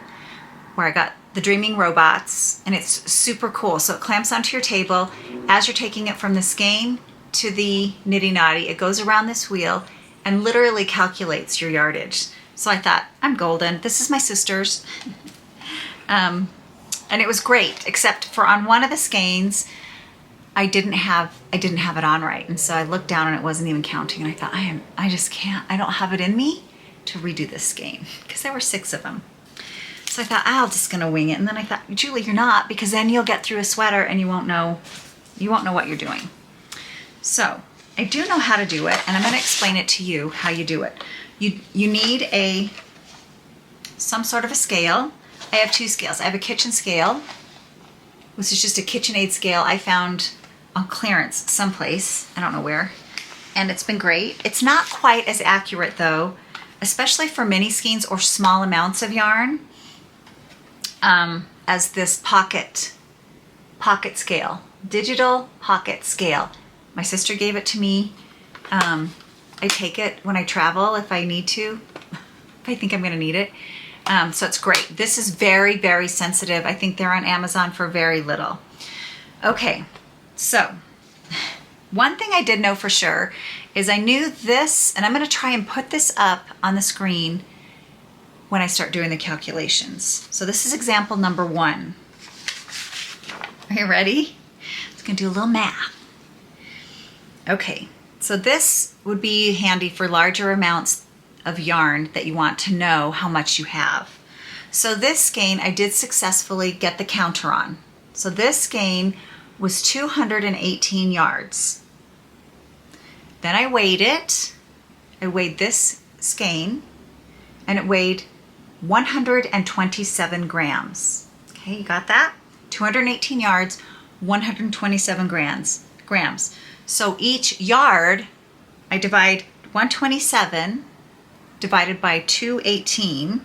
where I got the Dreaming Robots, and it's super cool. So it clamps onto your table. As you're taking it from the skein to the Knitty Knotty, it goes around this wheel and literally calculates your yardage. So I thought, I'm golden. This is my sister's. And it was great, except for on one of the skeins, I didn't have it on right. And so I looked down and it wasn't even counting. And I thought, I just can't, I don't have it in me to redo this skein because there were 6 of them. So I thought, I'm just gonna wing it. And then I thought, Julie, you're not, because then you'll get through a sweater and you won't know what you're doing. So I do know how to do it, and I'm gonna explain it to you how you do it. You need some sort of a scale. I have 2 scales. I have a kitchen scale. This is just a KitchenAid scale I found on clearance someplace, I don't know where, and it's been great. It's not quite as accurate though, especially for mini skeins or small amounts of yarn, as this pocket scale, digital pocket scale. My sister gave it to me. I take it when I travel if I need to, if I think I'm gonna need it. So it's great. This is very, very sensitive. I think they're on Amazon for very little. Okay, so one thing I did know for sure is I knew this, and I'm gonna try and put this up on the screen when I start doing the calculations. So this is example number 1. Are you ready? I'm gonna do a little math. Okay, so this would be handy for larger amounts of yarn that you want to know how much you have. So this skein I did successfully get the counter on. So this skein was 218 yards. Then I weighed it. I weighed this skein and it weighed 127 grams. Okay, you got that? 218 yards, 127 grams. So each yard, I divide 127 divided by 218, and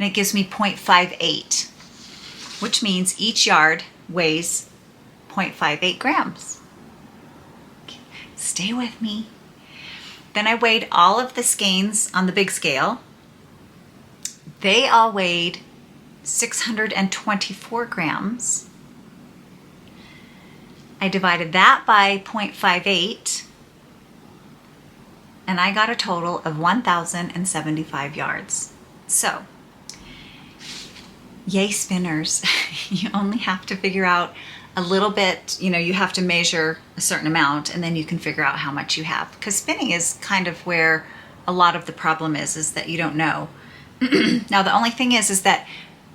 it gives me 0.58, which means each yard weighs 0.58 grams. Stay with me. Then I weighed all of the skeins on the big scale. They all weighed 624 grams. I divided that by 0.58, and I got a total of 1,075 yards. So, yay spinners. You only have to figure out a little bit, you have to measure a certain amount and then you can figure out how much you have. Because spinning is kind of where a lot of the problem is that you don't know. Now the only thing is that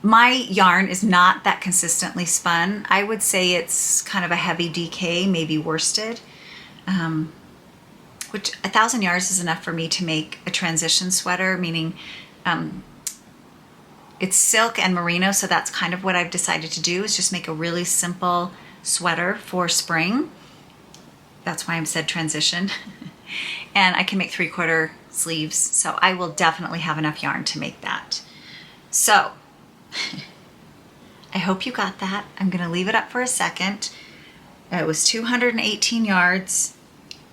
my yarn is not that consistently spun. I would say it's kind of a heavy DK, maybe worsted, which 1,000 yards is enough for me to make a transition sweater, meaning it's silk and merino, so that's kind of what I've decided to do, is just make a really simple sweater for spring. That's why I said transition. And I can make 3/4 sleeves, so I will definitely have enough yarn to make that. So, I hope you got that. I'm gonna leave it up for a second. It was 218 yards,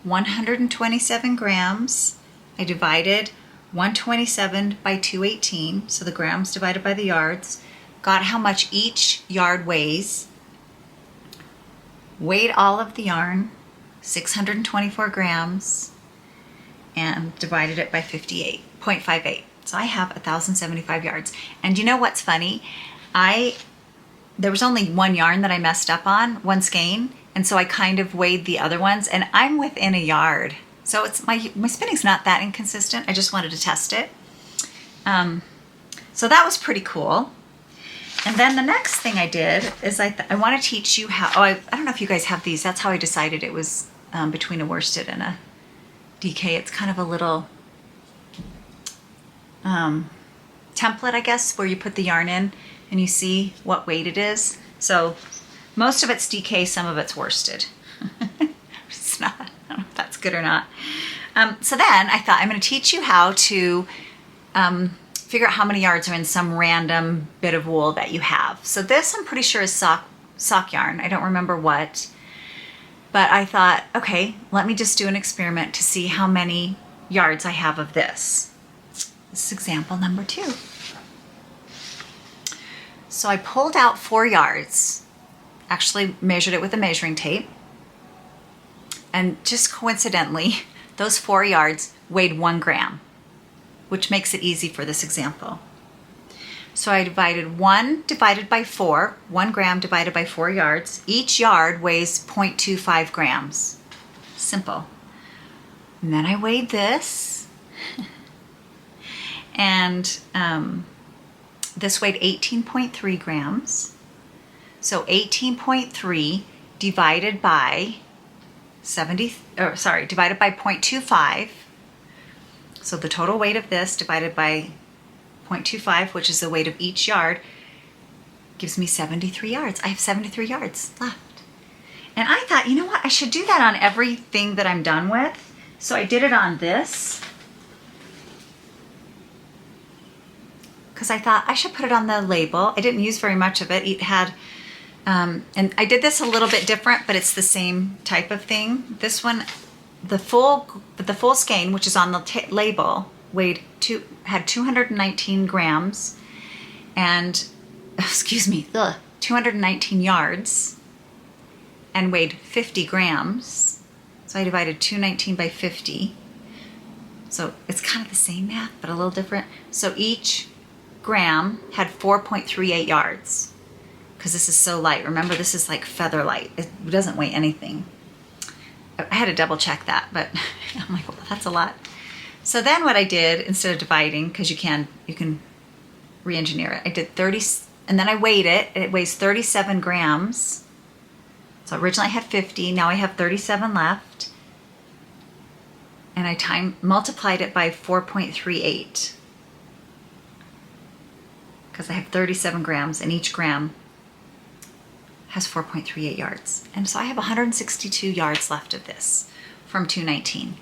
127 grams. I divided 127 by 218, so the grams divided by the yards, got how much each yard weighs, weighed all of the yarn, 624 grams, and divided it by 0.58. So I have 1,075 yards. And you know what's funny? There was only one yarn that I messed up on, one skein, and so I kind of weighed the other ones, and I'm within a yard. So it's my spinning's not that inconsistent. I just wanted to test it. So that was pretty cool. And then the next thing I did is I want to teach you how, I don't know if you guys have these. That's how I decided it was between a worsted and a DK. It's kind of a little template, I guess, where you put the yarn in and you see what weight it is. So most of it's DK, some of it's worsted. It's not, I don't know if that's good or not. So then I thought I'm going to teach you how to figure out how many yards are in some random bit of wool that you have. So this I'm pretty sure is sock yarn. I don't remember what. But I thought, okay, let me just do an experiment to see how many yards I have of this. This is example number 2. So I pulled out 4 yards, actually measured it with a measuring tape. And just coincidentally, those 4 yards weighed 1 gram, which makes it easy for this example. So I divided 1 divided by 4, 1 gram divided by 4 yards. Each yard weighs 0.25 grams. Simple. And then I weighed this. And this weighed 18.3 grams. So 18.3 divided by divided by 0.25. So the total weight of this divided by 0.25, which is the weight of each yard, gives me 73 yards. I have 73 yards left. And I thought, you know what? I should do that on everything that I'm done with. So I did it on this, because I thought I should put it on the label. I didn't use very much of it. It had, and I did this a little bit different, but it's the same type of thing. This one, the full skein, which is on the label, had 219 grams and, 219 yards and weighed 50 grams. So I divided 219 by 50. So it's kind of the same math, but a little different. So each gram had 4.38 yards, because this is so light. Remember, this is like feather light. It doesn't weigh anything. I had to double check that, but I'm like, well, that's a lot. So then what I did, instead of dividing, because you can re-engineer it, I did 30, and then I weighed it. It weighs 37 grams. So originally I had 50, now I have 37 left. And I multiplied it by 4.38. Because I have 37 grams, and each gram has 4.38 yards. And so I have 162 yards left of this from 219.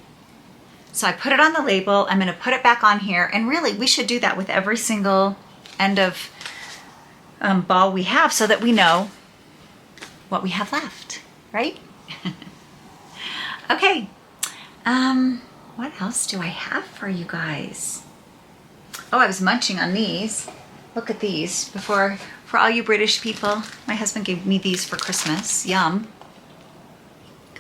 So I put it on the label. I'm going to put it back on here. And really, we should do that with every single end of ball we have, so that we know what we have left, right? Okay, What else do I have for you guys? Oh, I was munching on these. Look at these. For all you British people, my husband gave me these for Christmas. Yum.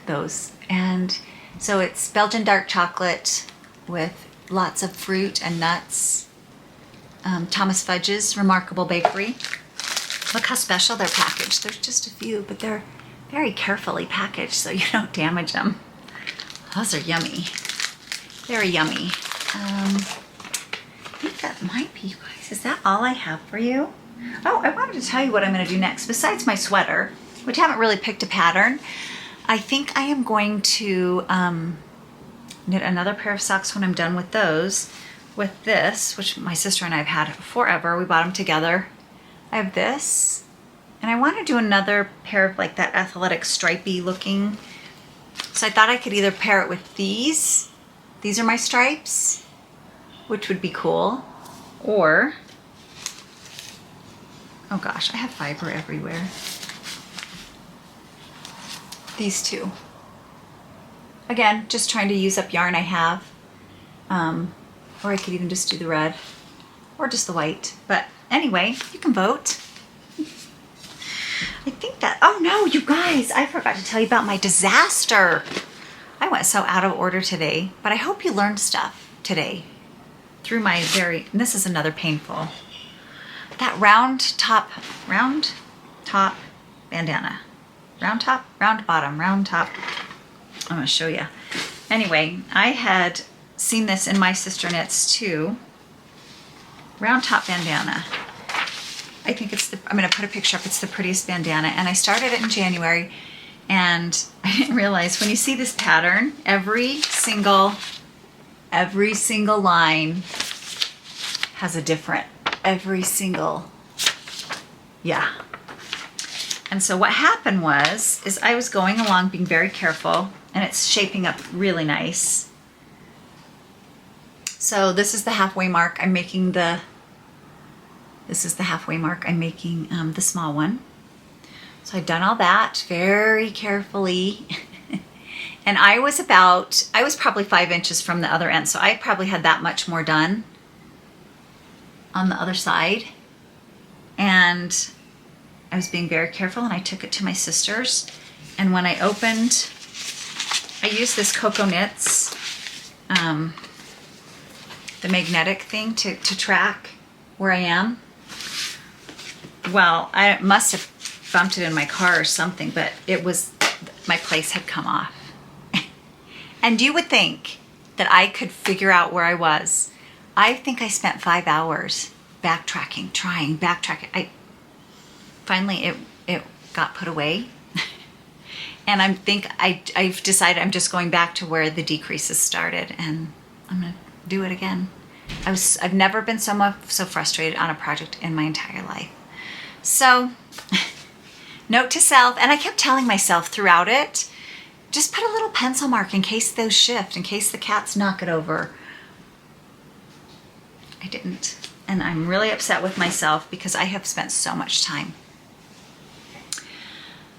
Those. And so it's Belgian dark chocolate with lots of fruit and nuts. Thomas Fudge's Remarkable Bakery. Look how special they're packaged. There's just a few, but they're very carefully packaged so you don't damage them. Those are yummy. Very yummy. I think that might be, you guys. Is that all I have for you? Oh, I wanted to tell you what I'm going to do next. Besides my sweater, which I haven't really picked a pattern, I think I am going to knit another pair of socks when I'm done with those. With this, which my sister and I have had forever. We bought them together. I have this. And I want to do another pair of like that athletic stripey looking. So I thought I could either pair it with these. These are my stripes, which would be cool. Or, oh gosh, I have fiber everywhere. These two. Again, just trying to use up yarn I have. Or I could even just do the red or just the white. But anyway, you can vote. I think that, oh no, you guys, I forgot to tell you about my disaster. I went so out of order today, but I hope you learned stuff today through my and this is another painful. That round top bandana. Round top, round bottom, round top. I'm gonna show you. Anyway, I had seen this in my sister knits too. Round top bandana. I think it's I'm gonna put a picture up. It's the prettiest bandana, and I started it in January, and I didn't realize when you see this pattern, every single line has a different, yeah. And so what happened is I was going along being very careful, and it's shaping up really nice. So this is the halfway mark. I'm making the small one. So I've done all that very carefully. And I was probably 5 inches from the other end. So I probably had that much more done on the other side. And I was being very careful, and I took it to my sister's. And when I opened, I used this Coco Knits, the magnetic thing to track where I am. Well, I must have bumped it in my car or something, but my place had come off. And you would think that I could figure out where I was. I think I spent 5 hours backtracking. Finally it got put away. And I've decided I'm just going back to where the decreases started, and I'm gonna do it again. I've never been so frustrated on a project in my entire life. So, note to self, and I kept telling myself throughout it, just put a little pencil mark in case those shift, in case the cats knock it over. I didn't, and I'm really upset with myself because I have spent so much time.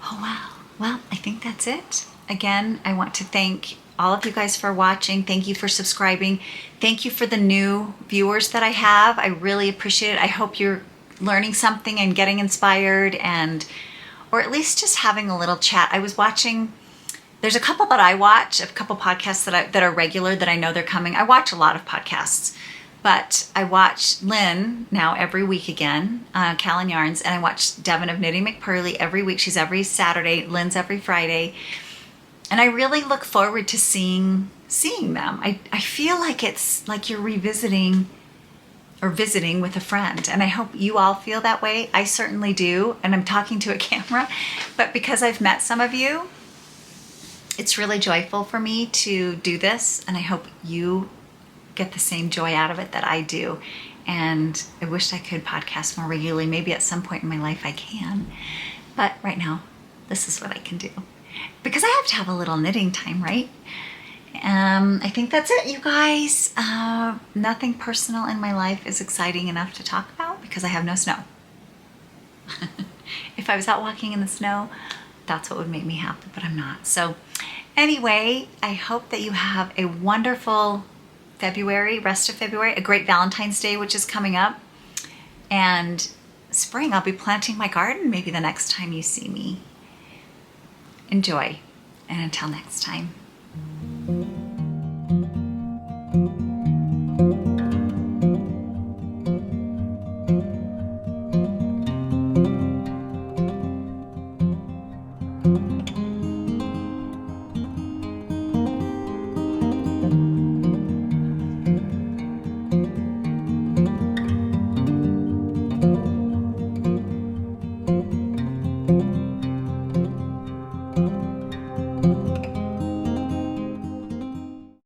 Oh wow. Well, I think that's it. Again, I want to thank all of you guys for watching. Thank you for subscribing. Thank you for the new viewers that I have. I really appreciate it. I hope you're learning something and getting inspired, or at least just having a little chat. I was watching, there's a couple that I watch, a couple podcasts that are regular that I know they're coming. I watch a lot of podcasts, but I watch Lynn now every week again, Calon Yarns, and I watch Devin of Knitting McPurley every week. She's every Saturday, Lynn's every Friday. And I really look forward to seeing them. I feel like it's like you're revisiting or visiting with a friend. And I hope you all feel that way. I certainly do. And I'm talking to a camera. But because I've met some of you, it's really joyful for me to do this. And I hope you get the same joy out of it that I do. And I wish I could podcast more regularly. Maybe at some point in my life I can. But right now, this is what I can do. Because I have to have a little knitting time, right? I think that's it, you guys. Nothing personal in my life is exciting enough to talk about because I have no snow. If I was out walking in the snow, that's what would make me happy, but I'm not. So Anyway, I hope that you have a wonderful February, rest of February, a great Valentine's Day, which is coming up. And spring, I'll be planting my garden maybe the next time you see me. Enjoy, and until next time.